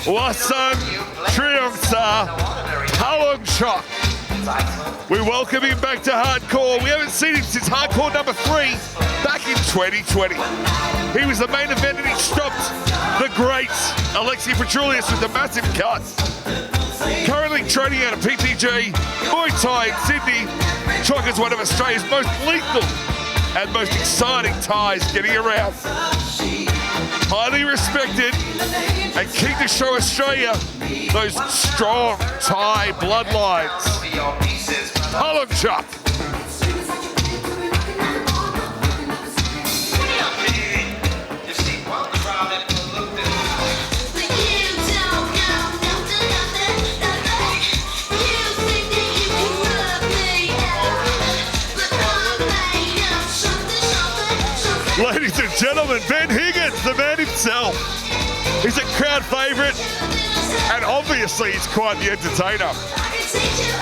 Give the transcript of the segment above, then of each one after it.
Wasan Triumsa Palungchok. We welcome him back to hardcore. We haven't seen him since hardcore number 3 back in 2020. He was the main event and he stopped the great Alexi Petrulius with a massive cut. Currently training out of PTG, Muay Thai in Sydney. Chok is one of Australia's most lethal and most exciting Thais getting around. Highly respected and keen to show Australia those strong Thai bloodlines. Palungchok. Ladies and gentlemen, Ben Higgins, the man himself. He's a crowd favourite, and obviously he's quite the entertainer.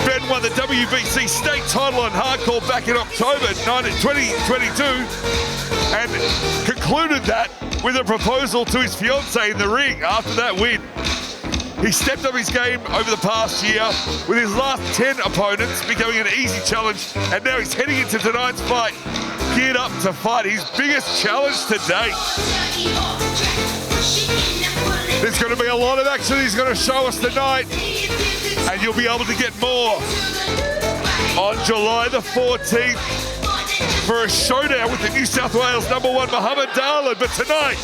Ben won the WBC state title in hardcore back in October 2022, and concluded that with a proposal to his fiancée in the ring after that win. He stepped up his game over the past year, with his last 10 opponents becoming an easy challenge, and now he's heading into tonight's fight, geared up to fight his biggest challenge to date. There's going to be a lot of action he's going to show us tonight, and you'll be able to get more on July the 14th for a showdown with the New South Wales #1 Muhammad Darlan. But tonight,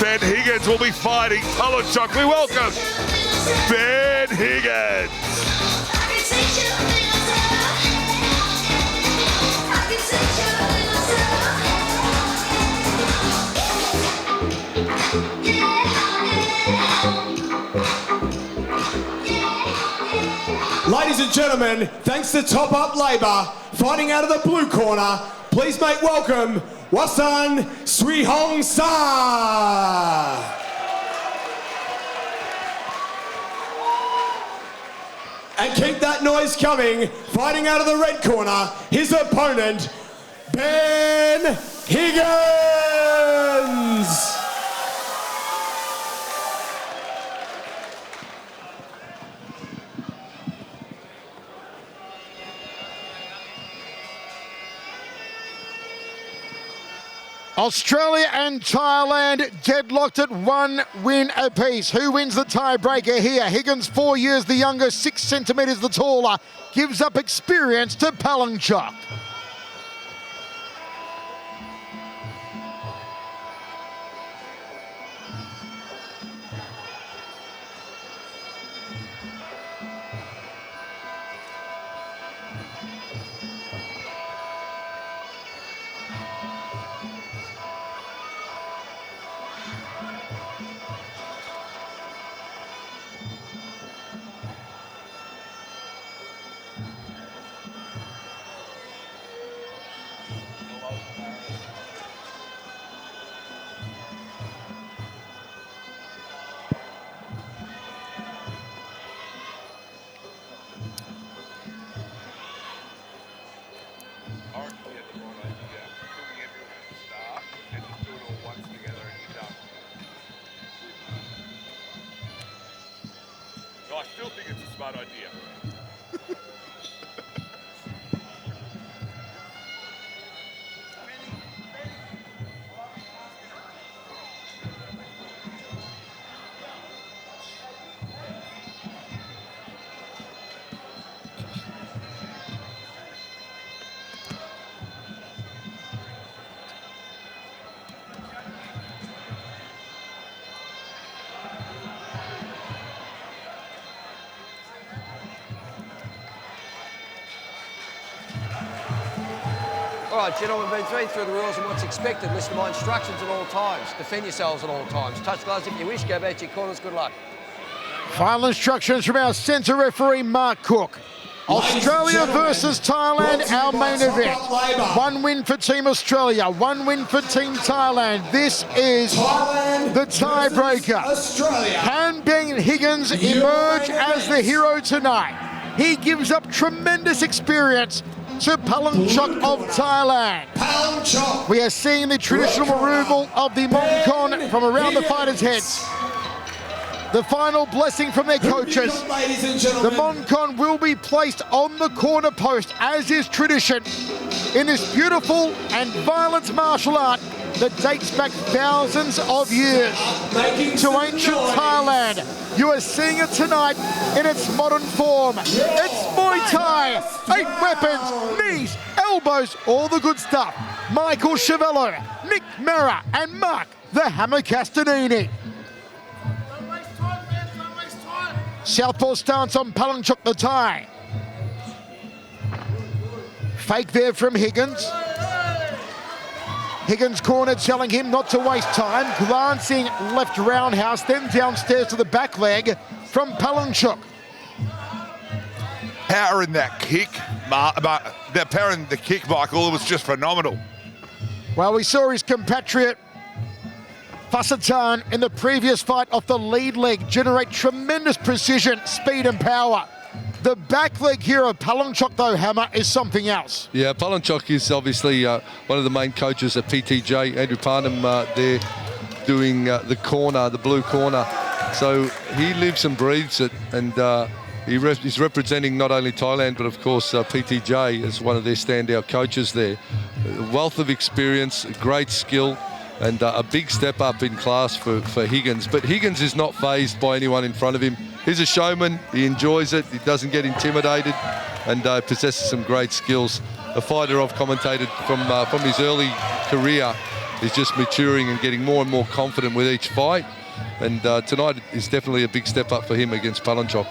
Ben Higgins will be fighting Palungchok. We welcome Ben Higgins. Ladies and gentlemen, thanks to Top Up Labour, fighting out of the blue corner, please make welcome Wasan Srihongsa. And keep that noise coming, fighting out of the red corner, his opponent, Ben Higgins. Australia and Thailand deadlocked at 1 win apiece. Who wins the tiebreaker here? Higgins, 4 years the younger, 6 centimetres the taller, gives up experience to Palungchok. I still think it's a smart idea. All right, gentlemen, we've been through the rules and what's expected. Listen to my instructions at all times. Defend yourselves at all times. Touch gloves if you wish. Go back to your corners. Good luck. Final instructions from our centre referee, Mark Cook. Australia versus Thailand, our main event. 1 win for Team Australia, 1 win for Team Thailand. This is the tiebreaker. Can Ben Higgins emerge as the hero tonight? He gives up tremendous experience to Palungchok of Thailand. We are seeing the traditional removal of the Mongkon from around the fighters' heads. The final blessing from their coaches. Ladies and The gentlemen. Moncon will be placed on the corner post, as is tradition, in this beautiful and violent martial art that dates back thousands of years to ancient Thailand. You are seeing it tonight in its modern form. It's Muay Thai, 8 weapons, knees, elbows, all the good stuff. Michael Chiavello, Nick Mera, and Mark the Hammer Castanini. Southpaw stance on Palungchok the Thai. Fake there from Higgins. Higgins cornered, telling him not to waste time. Glancing left roundhouse, then downstairs to the back leg from Palungchok. Power in that kick, the power in the kick, Michael, it was just phenomenal. Well, we saw his compatriot Fasatan in the previous fight off the lead leg generate tremendous precision, speed and power. The back leg here of Palungchok, though, Hammer, is something else. Yeah, Palungchok is obviously one of the main coaches at PTJ. Andrew Parnham there doing the corner, the blue corner. So he lives and breathes it, and he's representing not only Thailand, but of course PTJ as one of their standout coaches there. A wealth of experience, great skill, and a big step up in class for Higgins. But Higgins is not fazed by anyone in front of him. He's a showman, he enjoys it, he doesn't get intimidated, and possesses some great skills. A fighter I've commentated from his early career is just maturing and getting more and more confident with each fight. And tonight is definitely a big step up for him against Palungchok.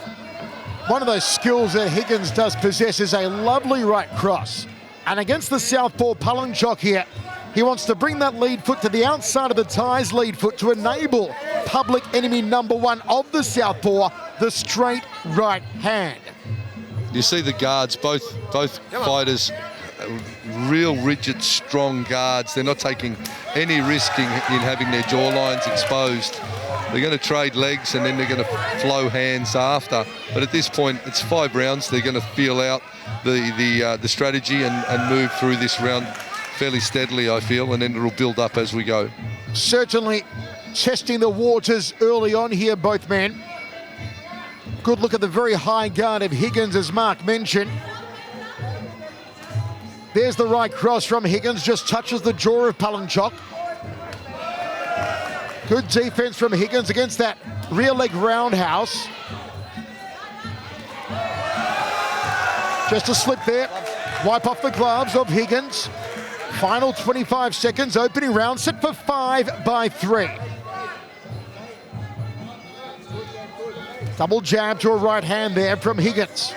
One of those skills that Higgins does possess is a lovely right cross. And against the southpaw Palungchok here, he wants to bring that lead foot to the outside of the Thai's lead foot to enable public enemy number 1 of the southpaw, the straight right hand. You see the guards, both fighters, real rigid, strong guards. They're not taking any risk in having their jawlines exposed. They're going to trade legs and then they're going to flow hands after. But at this point, it's 5 rounds. They're going to feel out the strategy and move through this round fairly steadily, I feel, and then it'll build up as we go. Certainly testing the waters early on here, both men. Good look at the very high guard of Higgins, as Mark mentioned. There's the right cross from Higgins, just touches the jaw of Palungchok. Good defense from Higgins against that rear leg roundhouse. Just a slip there. Wipe off the gloves of Higgins. Final 25 seconds, opening round, set for 5 by 3. Double jab to a right hand there from Higgins.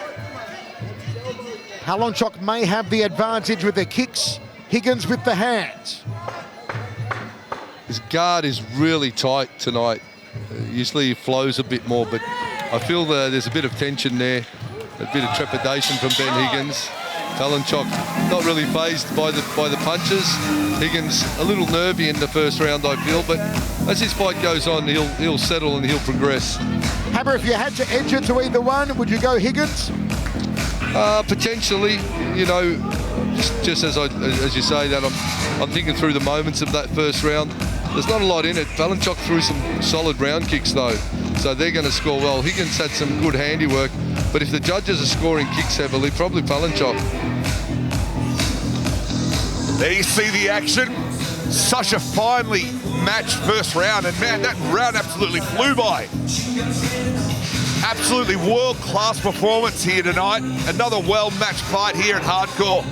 Palungchok may have the advantage with the kicks, Higgins with the hands. His guard is really tight tonight. Usually he flows a bit more, but I feel there's a bit of tension there, a bit of trepidation from Ben Higgins. Palungchok not really fazed by the punches. Higgins a little nervy in the first round, I feel, but as his fight goes on, he'll settle and he'll progress. Hammer, if you had to edge it to either one, would you go Higgins? Potentially, you know, just as you say that, I'm thinking through the moments of that first round. There's not a lot in it. Palungchok threw some solid round kicks though, so they're going to score well. Higgins had some good handiwork, but if the judges are scoring kicks heavily, probably Palungchok. There you see the action. Such a finely matched first round, and man, that round absolutely flew by. Absolutely world-class performance here tonight. Another well-matched fight here at Hardcore.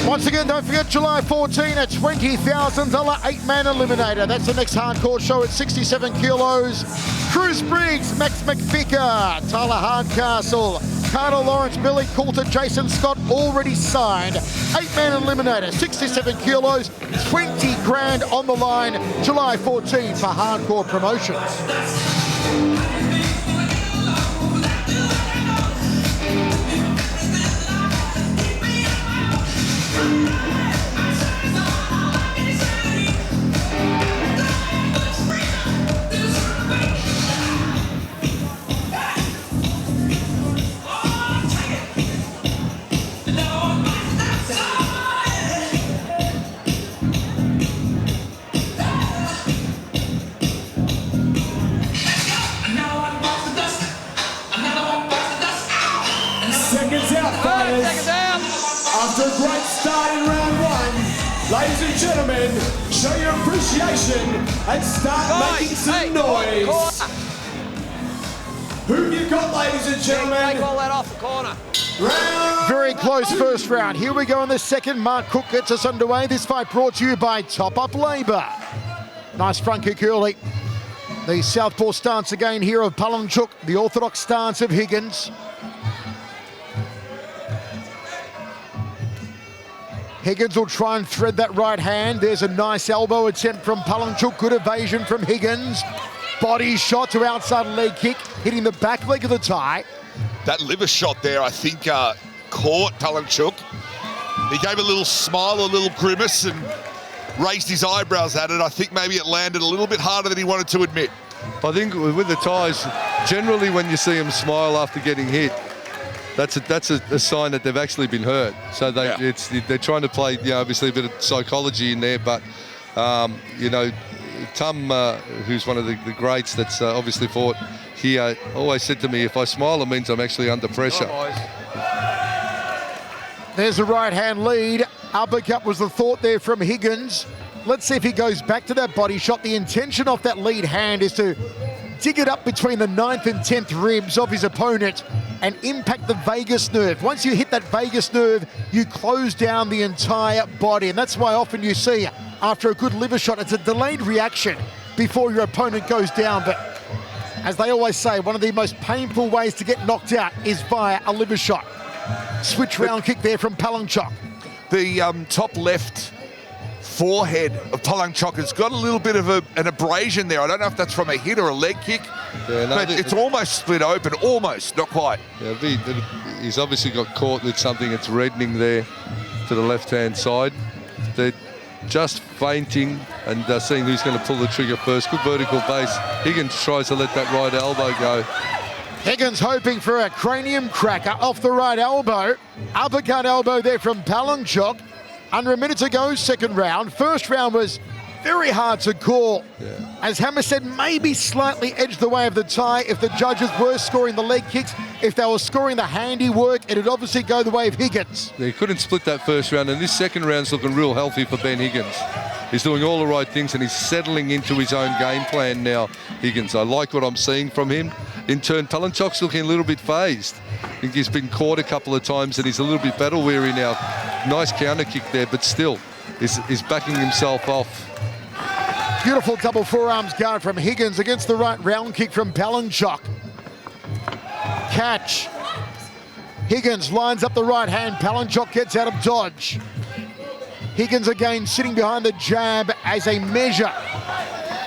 Once again, don't forget July 14, a $20,000 8-man eliminator. That's the next Hardcore show at 67 kilos. Cruz Briggs, Max McVicker, Tyler Hardcastle, Carter Lawrence, Billy Coulter, Jason Scott already signed. 8-man eliminator, 67 kilos, 20 grand on the line, July 14 for Hardcore Promotions. start in round one. Ladies and gentlemen, show your appreciation and start making some noise. Corner. Who you got, ladies and Take gentlemen? all that off the corner. Round Very close first round. Here we go in the second. Mark Cook gets us underway. This fight brought to you by Top Up Labour. Nice front kick early. The southpaw stance again here of Palungchok, the orthodox stance of Higgins. Higgins will try and thread that right hand. There's a nice elbow attempt from Palungchok. Good evasion from Higgins. Body shot to outside leg kick, hitting the back leg of the tie. That liver shot there, I think, caught Palungchok. He gave a little smile, a little grimace, and raised his eyebrows at it. I think maybe it landed a little bit harder than he wanted to admit. I think with the ties, generally when you see them smile after getting hit, that's a sign that they've actually been hurt. So they're trying to play, obviously a bit of psychology in there, but Tom, who's one of the greats that's obviously fought, he always said to me, if I smile, it means I'm actually under pressure. There's a right hand lead. Uppercut was the thought there from Higgins. Let's see if he goes back to that body shot. The intention of that lead hand is to dig it up between the 9th and 10th ribs of his opponent and impact the vagus nerve. Once you hit that vagus nerve, you close down the entire body. And that's why often you see, after a good liver shot, it's a delayed reaction before your opponent goes down. But as they always say, one of the most painful ways to get knocked out is via a liver shot. Switch round kick there from Palungchok. The top left forehead of Palungchok has got a little bit of an abrasion there. I don't know if that's from a hit or a leg kick, but it's almost split open, almost, not quite. Yeah, he's obviously got caught with something that's reddening there to the left-hand side. They're just feinting and seeing who's going to pull the trigger first. Good vertical base. Higgins tries to let that right elbow go. Higgins hoping for a cranium cracker off the right elbow. Uppercut elbow there from Palungchok. Under a minute to go, second round. First round was very hard to call. Yeah. As Hammer said, maybe slightly edged the way of the tie if the judges were scoring the leg kicks. If they were scoring the handiwork, it'd obviously go the way of Higgins. They couldn't split that first round, and this second round's looking real healthy for Ben Higgins. He's doing all the right things, and he's settling into his own game plan now, Higgins. I like what I'm seeing from him. In turn, Palunchok's looking a little bit phased. I think he's been caught a couple of times, and he's a little bit battle-weary now. Nice counter kick there, but still, is backing himself off. Beautiful double forearms guard from Higgins against the right round kick from Palunchok. Catch. Higgins lines up the right hand. Palunchok gets out of dodge. Higgins again sitting behind the jab as a measure.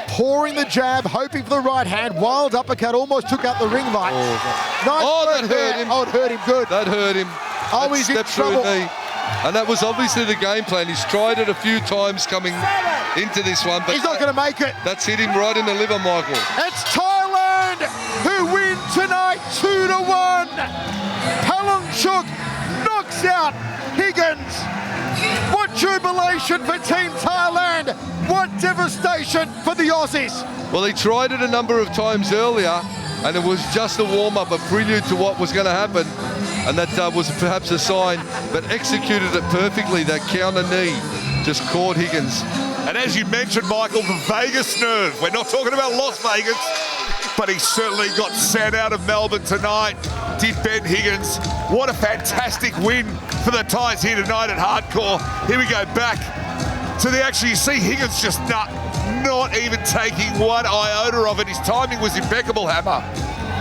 Pouring the jab, hoping for the right hand. Wild uppercut almost took out the ring light. That hurt him. Oh, it hurt him good. That hurt him. Oh, he's in trouble. And that was obviously the game plan. He's tried it a few times coming into this one, but he's not going to make it. That's hit him right in the liver, Michael. It's Thailand who win tonight 2-1. Palungchok knocks out Higgins. What jubilation for Team Thailand. What devastation for the Aussies. Well, he tried it a number of times earlier, and it was just a warm-up, a prelude to what was going to happen. And that was perhaps a sign, but executed it perfectly. That counter knee just caught Higgins. And as you mentioned, Michael, the vagus nerve. We're not talking about Las Vegas, but he certainly got sent out of Melbourne tonight. Did Ben Higgins. What a fantastic win for the Thais here tonight at Hardcore. Here we go back to the actually, you see Higgins just not even taking one iota of it. His timing was impeccable, Hammer.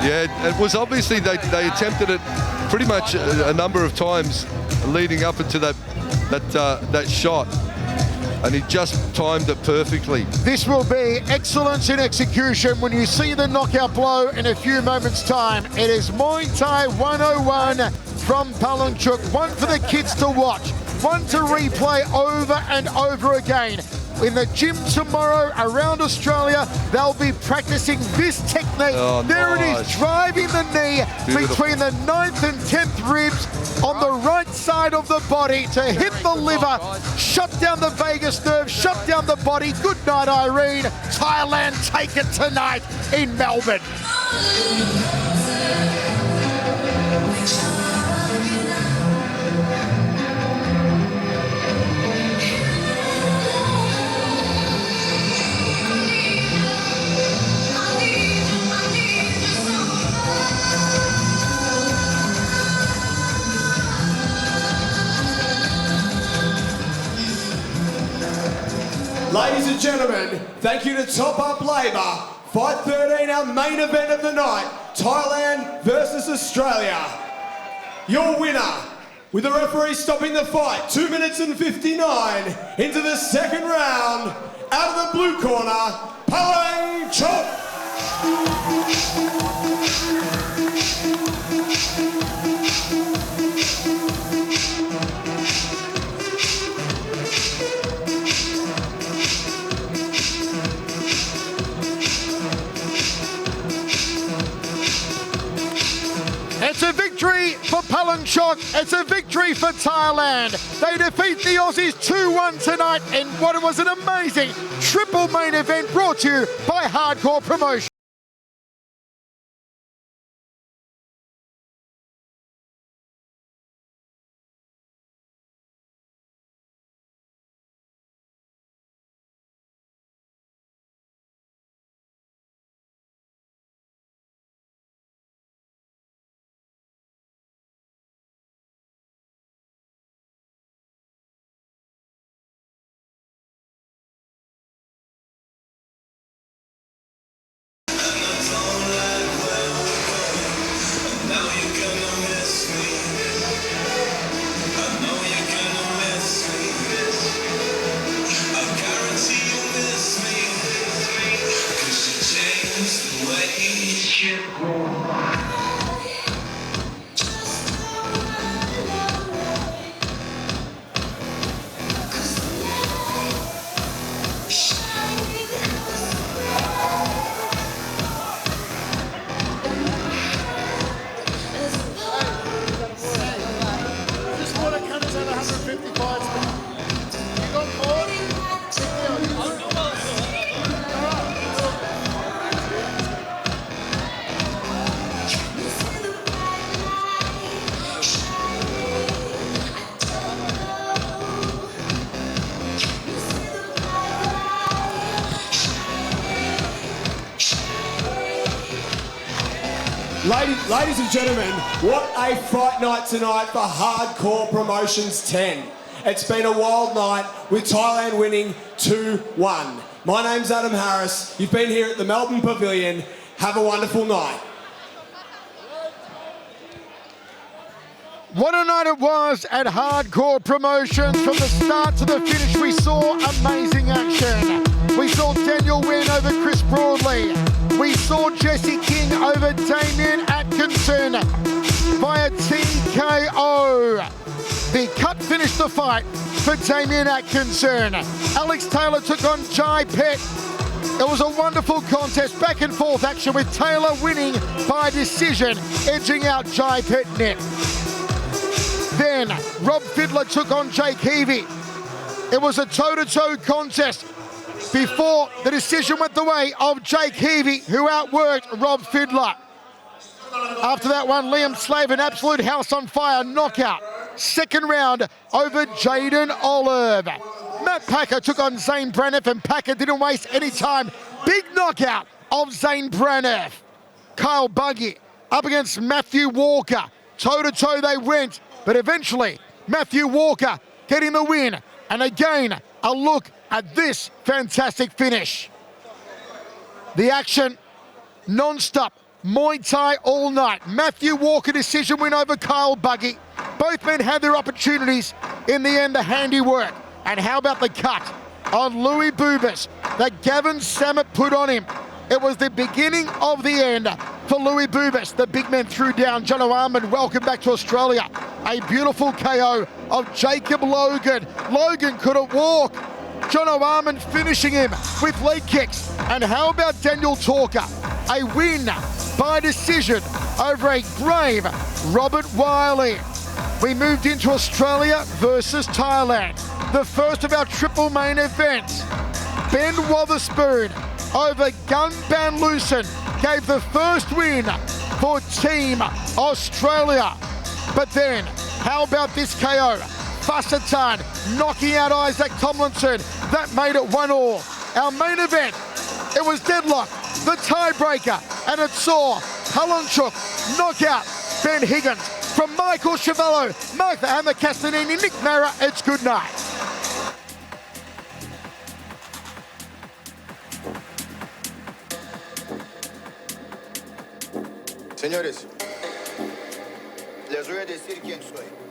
Yeah, it was obviously they attempted it pretty much a number of times leading up into that shot, and he just timed it perfectly. This will be excellence in execution when you see the knockout blow in a few moments' time. It is Muay Thai 101 from Palungchok. One for the kids to watch, one to replay over and over again. In the gym tomorrow around Australia, they'll be practicing this technique. Oh, there nice. it is, driving the knee between the 9th and 10th ribs on the right side of the body to hit the liver, shut down the vagus nerve, shut down the body. Good night, Irene. Thailand take it tonight in Melbourne. Ladies and gentlemen, thank you to Top Up Labour. Fight 13, our main event of the night, Thailand versus Australia. Your winner, with the referee stopping the fight, 2 minutes and 59 into the second round, out of the blue corner, Palungchok. It's a victory for Palungchok. It's a victory for Thailand. They defeat the Aussies 2-1 tonight in what was an amazing triple main event brought to you by Hardcore Promotion. Ladies and gentlemen, what a fight night tonight for Hardcore Promotions 10. It's been a wild night with Thailand winning 2-1. My name's Adam Harris. You've been here at the Melbourne Pavillion. Have a wonderful night. What a night it was at Hardcore Promotions. From the start to the finish, we saw amazing action. We saw Daniel win over Chris Broadley. We saw Jesse King over Damien Atkinson via TKO. The cut finished the fight for Damien Atkinson. Alex Taylor took on Jai Pet. It was a wonderful contest, back and forth action with Taylor winning by decision, edging out Jai Petnip. Then Rob Fiddler took on Jake Heavey. It was a toe-to-toe contest before the decision went the way of Jake Heavey, who outworked Rob Fiddler. After that one, Liam Slave, an absolute house on fire knockout. Second round over Jaden Olive. Matt Packer took on Zane Braniff, and Packer didn't waste any time. Big knockout of Zane Braniff. Kyle Buggy up against Matthew Walker. Toe-to-toe they went, but eventually Matthew Walker getting the win. And again, a look at this fantastic finish. The action non-stop, Muay Thai all night. Matthew Walker decision win over Kyle Buggy. Both men had their opportunities. In the end, the handiwork. And how about the cut on Louis Bubis that Gavin Samet put on him? It was the beginning of the end for Louis Bubis. The big man threw down Jono Armand. Welcome back to Australia. A beautiful KO of Jacob Logan. Logan couldn't walk. Jono Armand finishing him with leg kicks. And how about Daniel Talker? A win by decision over a brave Robert Wiley. We moved into Australia versus Thailand. The first of our triple main events. Ben Wotherspoon over Gunban Lucen gave the first win for Team Australia. But then, how about this KO? Fassatan knocking out Isaac Tomlinson. That made it 1-1. Our main event, it was deadlock, the tiebreaker, and it saw Palungchok knock out Ben Higgins. From Michael Chavello, Mark the Hammer Castanini, Nick Mara, it's good night. Señores, les voy a decir quién soy.